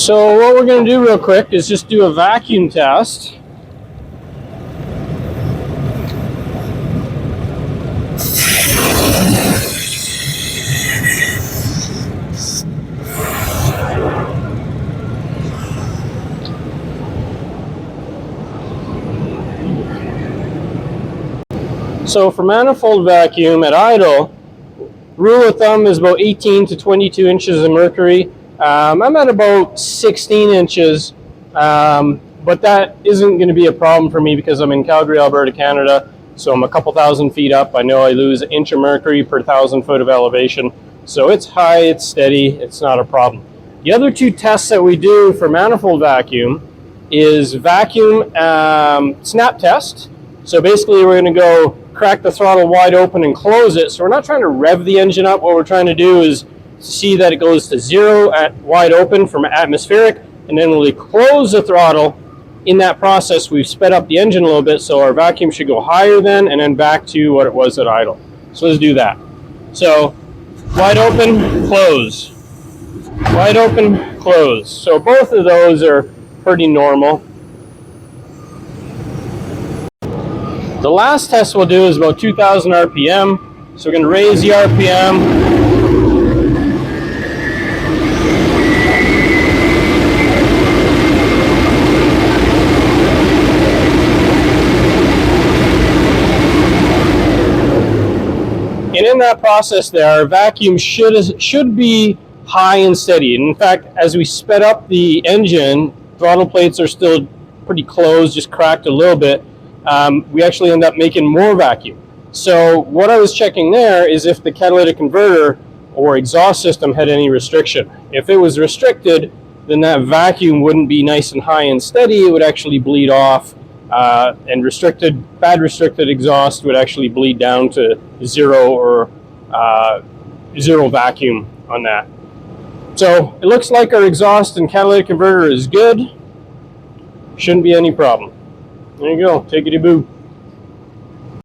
So what we're going to do real quick is just do a vacuum test. So for manifold vacuum at idle, rule of thumb is about 18 to 22 inches of mercury. I'm at about 16 inches, but that isn't going to be a problem for me because I'm in Calgary, Alberta, Canada. So I'm a couple thousand feet up. I know I lose an inch of mercury per 1,000 foot of elevation. So it's high, it's steady, it's not a problem. The other two tests that we do for manifold vacuum is vacuum snap test. So basically we're going to go crack the throttle wide open and close it. So we're not trying to rev the engine up. What we're trying to do is see that it goes to 0 at wide open from atmospheric, and then when we close the throttle, in that process we've sped up the engine a little bit, so our vacuum should go higher then and then back to what it was at idle. So let's do that. So wide open, close. Wide open, close. So both of those are pretty normal. The last test we'll do is about 2,000 RPM. So we're going to raise the RPM. And in that process there, our vacuum should be high and steady. And in fact, as we sped up the engine, throttle plates are still pretty closed, just cracked a little bit. We actually end up making more vacuum. So what I was checking there is if the catalytic converter or exhaust system had any restriction. If it was restricted, then that vacuum wouldn't be nice and high and steady. It would actually bleed off, and bad restricted exhaust would actually bleed down to 0 or 0 vacuum on that. So it looks like our exhaust and catalytic converter is good. Shouldn't be any problem. There you go, take it a boo.